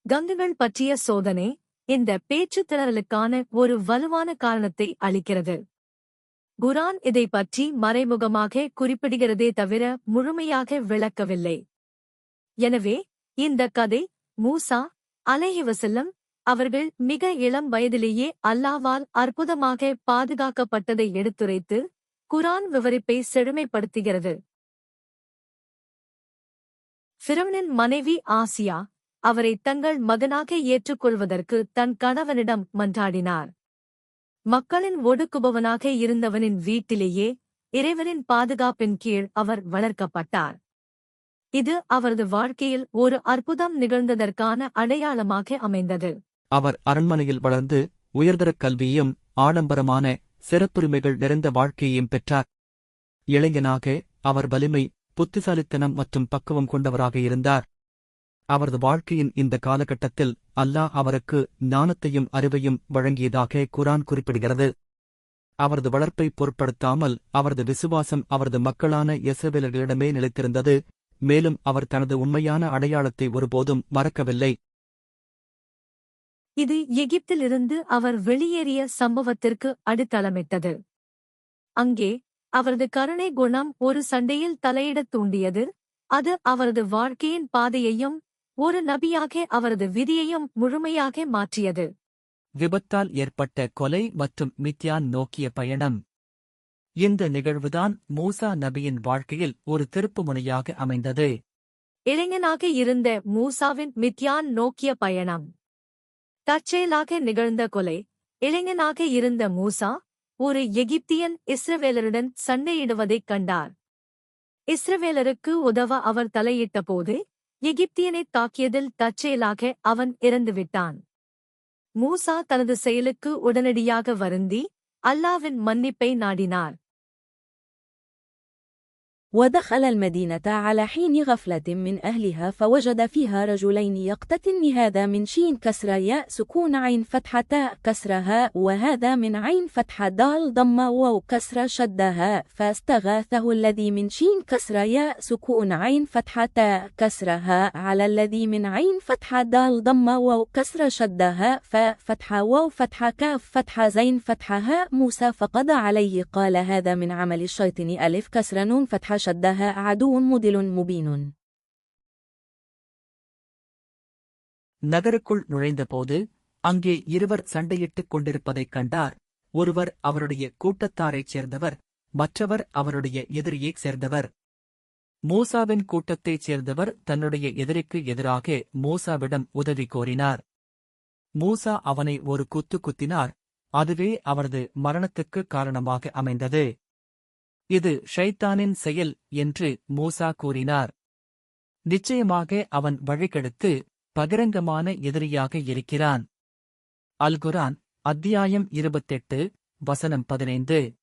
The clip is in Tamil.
கங்குகள் பற்றிய சோதனை இந்த பேச்சுத் திணறலுக்கான ஒரு வலுவான காரணத்தை அளிக்கிறது. குரான் இதை பற்றி மறைமுகமாக குறிப்பிடுகிறதே தவிர முழுமையாக விளக்கவில்லை. எனவே இந்த கதை மூசா அலைஹிவஸல்லம் அவர்கள் மிக இளம் வயதிலேயே அல்லாஹ்வால் அற்புதமாக பாதுகாக்கப்பட்டதை எடுத்துரைத்து குரான் விவரிப்பை செழுமைப்படுத்துகிறது. ஃபிரௌனின் மனைவி ஆசியா அவரை தங்கள் மகனாக ஏற்றுக்கொள்வதற்கு தன் கணவனிடம் மன்றாடினார். மக்களின் ஒடுக்குபவனாக இருந்தவனின் வீட்டிலேயே இறைவனின் பாதுகாப்பின் கீழ் அவர் வளர்க்கப்பட்டார். இது அவரது வாழ்க்கையில் ஒரு அற்புதம் நிகழ்ந்ததற்கான அடையாளமாக அமைந்தது. அவர் அரண்மனையில் வளர்ந்து உயர்தர கல்வியும் ஆடம்பரமான சிறப்புரிமைகள் நிறைந்த வாழ்க்கையையும் பெற்றார். இளைஞனாக அவர் வலிமை, புத்திசாலித்தனம் மற்றும் பக்குவம் கொண்டவராக இருந்தார். அவரது வாழ்க்கையின் இந்த காலகட்டத்தில் அல்லாஹ் அவருக்கு ஞானத்தையும் அறிவையும் வழங்கியதாக குரான் குறிப்பிடுகிறது. அவரது வளர்ப்பை பொருட்படுத்தாமல் அவரது விசுவாசம் அவரது மக்களான இஸ்ரவேலர்களிடமே நிலைத்திருந்தது. மேலும் அவர் தனது உண்மையான அடையாளத்தை ஒருபோதும் மறக்கவில்லை. இது எகிப்திலிருந்து அவர் வெளியேறிய சம்பவத்திற்கு அடித்தளமிட்டது. அங்கே அவரது கருணை குணம் ஒரு சண்டையில் தலையிடத் தூண்டியது. அது அவரது வாழ்க்கையின் பாதையையும் ஒரு நபியாக அவரது விதியையும் முழுமையாக மாற்றியது. விபத்தால் ஏற்பட்ட கொலை மற்றும் மித்யான் நோக்கிய பயணம். இந்த நிகழ்வுதான் மூசா நபியின் வாழ்க்கையில் ஒரு திருப்புமுனையாக அமைந்தது. இளைஞனாக இருந்த மூசாவின் மித்யான் நோக்கிய பயணம். தற்செயலாக நிகழ்ந்த கொலை. இளைஞனாக இருந்த மூசா ஒரு எகிப்தியன் இஸ்ரவேலருடன் சண்டையிடுவதைக் கண்டார். இஸ்ரவேலருக்கு உதவ அவர் தலையிட்டபோது எகிப்தியனைத் தாக்கியதில் தற்செயலாக அவன் இறந்துவிட்டான். மூசா தனது செயலுக்கு உடனடியாக வருந்தி அல்லாஹ்வின் மன்னிப்பை நாடினார். ودخل المدينة على حين غفلة من أهلها فوجد فيها رجلين يقتتلان هذا من شين كسر ياء سكون عين فتحة تاء كسر هاء وهذا من عين فتحة دال ضم واو كسر شد هاء فاستغاثه الذي من شين كسر ياء سكون عين فتحة تاء كسر هاء على الذي من عين فتحة دال ضم واو كسر شد هاء ففتحة واو فتحة كاف فتحة زين فتحة هاء موسى فقضى عليه قال هذا من عمل الشيطان ألف كسر نون فتحة شدها عدو مضل مبين. நகருக்குள் நுழைந்தபோது அங்கே இருவர் சண்டையிட்டுக் கொண்டிருப்பதைக் கண்டார். ஒருவர் அவருடைய கூட்டத்தாரைச் சேர்ந்தவர், மற்றவர் அவருடைய எதிரியைச் சேர்ந்தவர். மூசாவின் கூட்டத்தைச் சேர்ந்தவர் தன்னுடைய எதிரிக்கு எதிராக மூசாவிடம் உதவி கோரினார். மூசா அவனை ஒரு குத்து குத்தினார். அதுவே அவரது மரணத்துக்கு காரணமாக அமைந்தது. இது ஷைத்தானின் செயல் என்று மூசா கூறினார். நிச்சயமாக அவன் வழிகெடுத்து பகிரங்கமான எதிரியாக இருக்கிறான். அல் குர்ஆன் அத்தியாயம் 28 வசனம் 15.